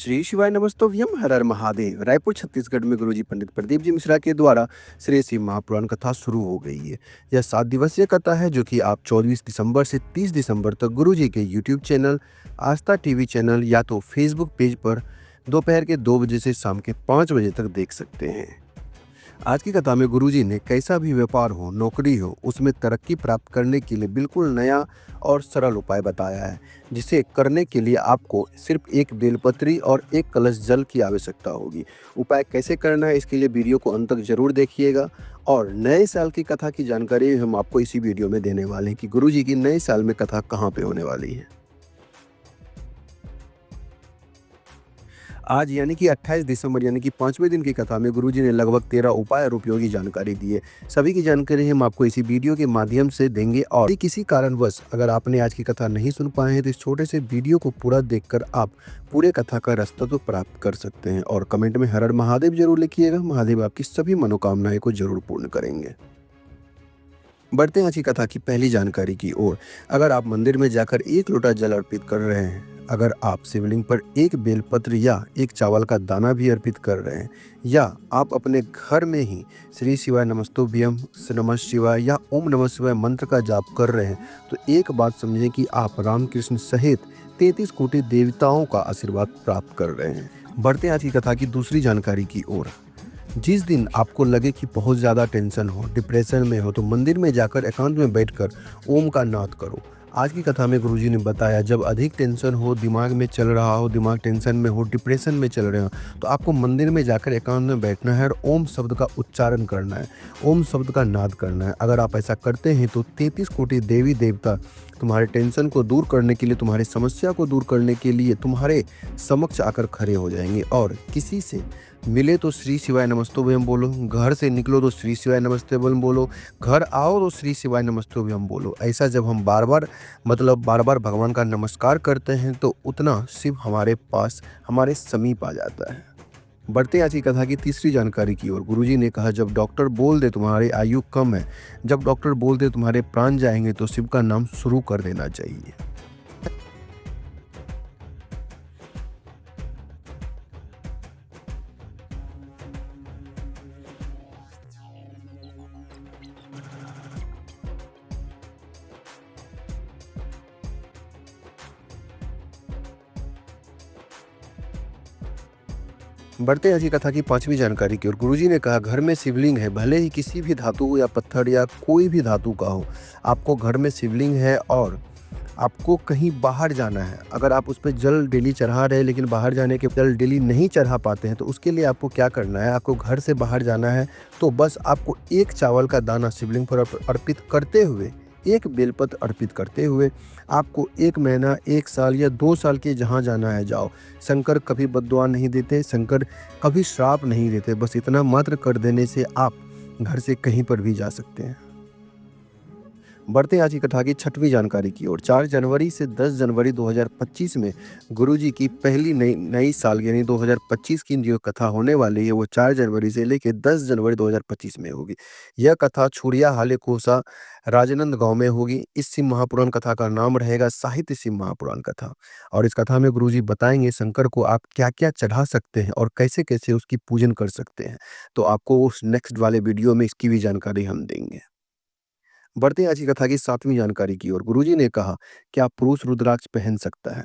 श्री शिवाय नमस्तोभ्यम हर हर महादेव। रायपुर छत्तीसगढ़ में गुरुजी पंडित प्रदीप जी मिश्रा के द्वारा श्री शिव महापुराण कथा शुरू हो गई है। यह 7 दिवसीय कथा है जो कि आप 24 दिसंबर से 30 दिसंबर तक गुरुजी के यूट्यूब चैनल, आस्था टीवी चैनल या तो फेसबुक पेज पर दोपहर के 2 बजे से शाम के 5 बजे तक देख सकते हैं। आज की कथा में गुरुजी ने कैसा भी व्यापार हो, नौकरी हो, उसमें तरक्की प्राप्त करने के लिए बिल्कुल नया और सरल उपाय बताया है, जिसे करने के लिए आपको सिर्फ एक बेलपत्री और एक कलश जल की आवश्यकता होगी। उपाय कैसे करना है इसके लिए वीडियो को अंत तक जरूर देखिएगा। और नए साल की कथा की जानकारी हम आपको इसी वीडियो में देने वाले हैं कि गुरुजी की नए साल में कथा कहाँ पे होने वाली है। आज यानी कि 28 दिसंबर यानी कि 5वें दिन की कथा में गुरुजी ने लगभग 13 उपाय और उपयोगी जानकारी दी है। सभी की जानकारी हम आपको इसी वीडियो के माध्यम से देंगे। और यदि किसी कारणवश अगर आपने आज की कथा नहीं सुन पाए हैं तो इस छोटे से वीडियो को पूरा देखकर आप पूरे कथा का रास्ता तो प्राप्त कर सकते हैं। और कमेंट में हर हर महादेव जरूर लिखिएगा, महादेव आपकी सभी मनोकामनाएं को जरूर पूर्ण करेंगे। बढ़ते हैं आज की कथा की पहली जानकारी की ओर। अगर आप मंदिर में जाकर 1 लोटा जल अर्पित कर रहे हैं, अगर आप शिवलिंग पर एक बेलपत्र या एक चावल का दाना भी अर्पित कर रहे हैं, या आप अपने घर में ही श्री शिवाय नमस्तुभ्यम, नमः शिवाय या ओम नमः शिवाय मंत्र का जाप कर रहे हैं, तो एक बात समझें कि आप रामकृष्ण सहित 33 कोटि देवताओं का आशीर्वाद प्राप्त कर रहे हैं। बढ़ते हैं आज की कथा की दूसरी जानकारी की ओर। जिस दिन आपको लगे कि बहुत ज़्यादा टेंशन हो, डिप्रेशन में हो, तो मंदिर में जाकर एकांत में बैठकर ओम का नाद करो। आज की कथा में गुरुजी ने बताया, जब अधिक टेंशन हो, दिमाग में चल रहा हो, दिमाग टेंशन में हो, डिप्रेशन में चल रहे हो, तो आपको मंदिर में जाकर एकांत में बैठना है और ओम शब्द का उच्चारण करना है, ओम शब्द का नाद करना है। अगर आप ऐसा करते हैं तो 33 कोटि देवी देवता तुम्हारे टेंशन को दूर करने के लिए, तुम्हारी समस्या को दूर करने के लिए तुम्हारे समक्ष आकर खड़े हो जाएंगे। और किसी से मिले तो श्री शिवाय नमस्तुभ्यम बोलो, घर से निकलो तो श्री शिवाय नमस्तुभ्यम बोलो, घर आओ तो श्री शिवाय नमस्तुभ्यम बोलो। ऐसा जब हम बार बार भगवान का नमस्कार करते हैं तो उतना शिव हमारे पास, हमारे समीप आ जाता है। बढ़ते आज की कथा की तीसरी जानकारी की ओर। गुरुजी ने कहा, जब डॉक्टर बोल दे तुम्हारी आयु कम है, जब डॉक्टर बोल दे तुम्हारे प्राण जाएंगे, तो शिव का नाम शुरू कर देना चाहिए। बढ़ते हैं आज की कथा की पांचवी जानकारी की ओर। गुरुजी ने कहा, घर में शिवलिंग है, भले ही किसी भी धातु या पत्थर या कोई भी धातु का हो, आपको घर में शिवलिंग है और आपको कहीं बाहर जाना है, अगर आप उस पर जल डेली चढ़ा रहे हैं लेकिन बाहर जाने के जल डेली नहीं चढ़ा पाते हैं, तो उसके लिए आपको क्या करना है, आपको घर से बाहर जाना है तो बस आपको एक चावल का दाना शिवलिंग पर अर्पित करते हुए, एक बेलपत्र अर्पित करते हुए आपको 1 महीना, 1 साल या 2 साल के जहाँ जाना है जाओ। शंकर कभी बद्दुआ नहीं देते, शंकर कभी श्राप नहीं देते। बस इतना मात्र कर देने से आप घर से कहीं पर भी जा सकते हैं। बढ़ते आज की कथा की छठवीं जानकारी की ओर। 4 जनवरी से 10 जनवरी 2025 में गुरुजी की पहली नई साल यानी 2025 की जो कथा होने वाली है वो 4 जनवरी से लेकर 10 जनवरी 2025 में होगी। यह कथा छुड़िया हाले कोसा राजनंद गांव में होगी। इस शिव महापुराण कथा का नाम रहेगा साहित्य शिव महापुराण कथा। और इस कथा में गुरुजी बताएंगे शंकर को आप क्या क्या चढ़ा सकते हैं और कैसे कैसे उसकी पूजन कर सकते हैं। तो आपको उस नेक्स्ट वाले वीडियो में इसकी भी जानकारी हम देंगे। बढ़ते हैं आज की कथा की 7वीं जानकारी की ओर। गुरुजी ने कहा, क्या पुरुष रुद्राक्ष पहन सकता है?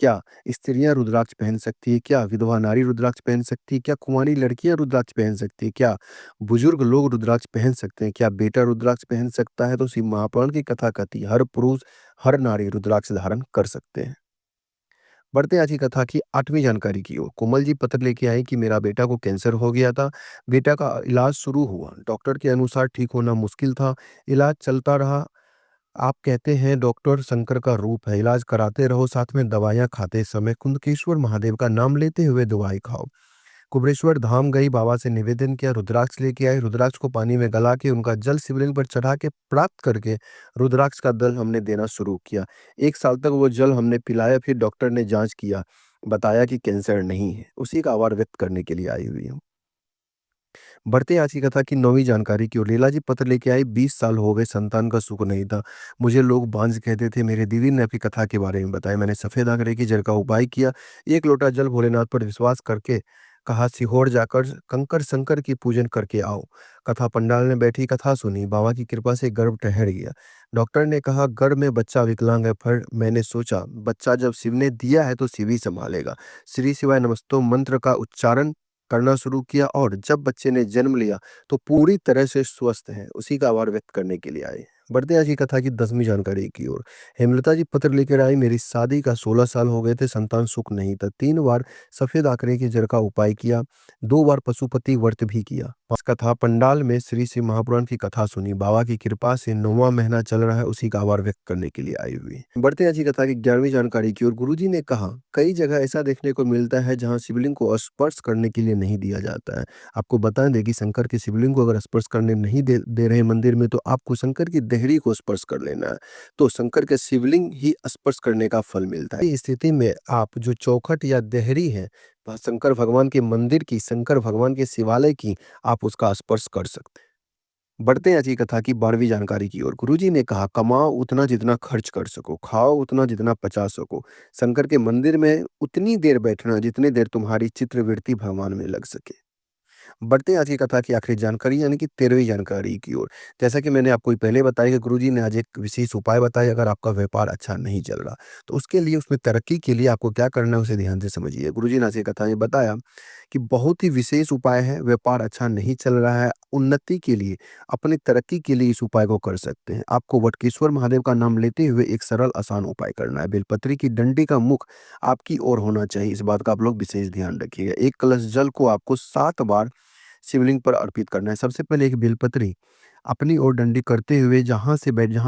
क्या स्त्रियां रुद्राक्ष पहन सकती है? क्या विधवा नारी रुद्राक्ष पहन सकती है? क्या कुंवारी लड़कियां रुद्राक्ष पहन सकती है? क्या बुजुर्ग लोग रुद्राक्ष पहन सकते हैं? क्या बेटा रुद्राक्ष पहन सकता है? तो शिव महापुराण की कथा कहती है, हर पुरुष हर नारी रुद्राक्ष धारण कर सकते हैं। बढ़ते आज की कथा की 8वीं जानकारी की ओर। कोमल जी पत्र लेके आए कि मेरा बेटा को कैंसर हो गया था, बेटा का इलाज शुरू हुआ, डॉक्टर के अनुसार ठीक होना मुश्किल था, इलाज चलता रहा। आप कहते हैं डॉक्टर शंकर का रूप है, इलाज कराते रहो, साथ में दवाइयाँ खाते समय कुंदकेश्वर महादेव का नाम लेते हुए दवाई खाओ। कुबरेश्वर धाम गई, बाबा से निवेदन किया, रुद्राक्ष लेके आई, रुद्राक्ष को पानी में गला के उनका जल शिवलिंग पर चढ़ा के प्राप्त करके रुद्राक्ष का दल हमने देना शुरू किया। 1 साल तक वो जल हमने पिलाया, फिर डॉक्टर ने जांच किया, बताया कि कैंसर नहीं है। उसी का आभार व्यक्त करने के लिए आई हुई हूँ। बढ़ते आज की कथा की नौवीं जानकारी की ओर। लीला जी पत्र लेके आई, 20 साल हो गए, संतान का सुख नहीं था। मुझे लोग बांझ कहते थे। मेरे दीदी ने आपकी कथा के बारे में बताया। मैंने सफेद आंकड़े की जड़ का उपाय किया। एक लोटा जल भोलेनाथ पर विश्वास करके कहा, सीहोर जाकर कंकर शंकर की पूजन करके आओ। कथा पंडाल में बैठी कथा सुनी। बाबा की कृपा से गर्भ ठहर गया। डॉक्टर ने कहा गर्भ में बच्चा विकलांग है, पर मैंने सोचा बच्चा जब शिव ने दिया है तो शिव ही संभालेगा। श्री शिवाय नमस्तों मंत्र का उच्चारण करना शुरू किया और जब बच्चे ने जन्म लिया तो पूरी तरह से स्वस्थ है। उसी का आभार व्यक्त करने के लिए आए। बढ़ते आज की कथा की 10वीं जानकारी की ओर। हेमलता जी पत्र लेकर आई, मेरी शादी का 16 साल हो गए थे, संतान सुख नहीं था। 3 बार सफेद आंकड़े की जड़ का उपाय किया। 2 बार पशुपति व्रत भी किया। पांच कथा पंडाल में श्री शिव महापुराण की कथा सुनी। बाबा की कृपा से 9वां महीना चल रहा है। उसी का आभार व्यक्त करने के लिए आई हुई। बढ़ते आज की कथा की 11वीं जानकारी की ओर। गुरुजी ने कहा कई जगह ऐसा देखने को मिलता है जहां शिवलिंग को स्पर्श करने के लिए नहीं दिया जाता है। आपको बता दें कि शंकर के शिवलिंग को अगर स्पर्श करने नहीं दे रहे मंदिर में, तो आपको शंकर की देहरी को स्पर्श कर लेना है। तो शंकर के शिवलिंग ही स्पर्श करने का फल मिलता है। इस स्थिति में आप जो चौखट या देहरी है वह शंकर भगवान के मंदिर की, शंकर भगवान के शिवालय की, आप उसका स्पर्श कर सकते हैं। बढ़ते हैं आज की कथा की 12वीं जानकारी की ओर। गुरुजी ने कहा कमाओ उतना जितना खर्च कर सको, खाओ उतना जितना पचा सको, शंकर के मंदिर में उतनी देर बैठना जितनी देर तुम्हारी चित्रवृत्ति भगवान में लग सके। बढ़ते हैं आज की कथा की आखिरी जानकारी यानी कि 13वीं जानकारी की ओर। जैसा कि मैंने आपको पहले बताया कि गुरुजी ने आज एक विशेष उपाय बताया। अगर आपका व्यापार अच्छा नहीं चल रहा तो उसके लिए, उसमें तरक्की के लिए आपको क्या करना है उसे ध्यान से समझिए। गुरुजी ने आज की कथा में बताया कि बहुत ही विशेष उपाय है। व्यापार अच्छा नहीं चल रहा है, उन्नति के लिए, अपनी तरक्की के लिए इस उपाय को कर सकते हैं। आपको वटकेश्वर महादेव का नाम लेते हुए एक सरल आसान उपाय करना है। बेलपत्री की डंडी का मुख आपकी ओर होना चाहिए। इस बात का आप लोग विशेष ध्यान रखिएगा। एक कलश जल को आपको 7 बार शिवलिंग पर अर्पित करना है। सबसे पहले एक बेलपत्री अपनी ओर डंडी करते हुए जहाँ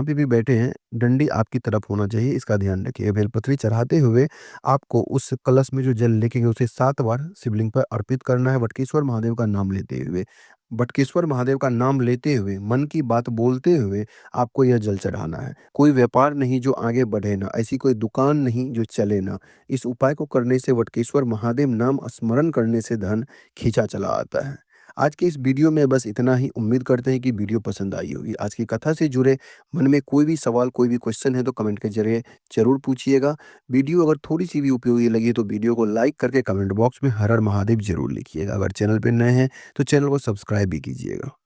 पे भी बैठे हैं, डंडी आपकी तरफ होना चाहिए, इसका ध्यान रखिए। बेलपत्री चढ़ाते हुए आपको उस कलश में जो जल लेके गए उसे 7 बार शिवलिंग पर अर्पित करना है, वटकेश्वर महादेव का नाम लेते हुए। वटकेश्वर महादेव का नाम लेते हुए, मन की बात बोलते हुए आपको यह जल चढ़ाना है। कोई व्यापार नहीं जो आगे बढ़े ना, ऐसी कोई दुकान नहीं जो चले ना। इस उपाय को करने से, वटकेश्वर महादेव नाम स्मरण करने से धन खींचा चला आता है। आज के इस वीडियो में बस इतना ही। उम्मीद करते हैं कि वीडियो पसंद आई होगी। आज की कथा से जुड़े मन में कोई भी सवाल, कोई भी क्वेश्चन है तो कमेंट के जरिए ज़रूर पूछिएगा। वीडियो अगर थोड़ी-सी भी उपयोगी लगी तो वीडियो को लाइक करके कमेंट बॉक्स में हर हर महादेव ज़रूर लिखिएगा। अगर चैनल पे नए हैं तो चैनल को सब्सक्राइब भी कीजिएगा।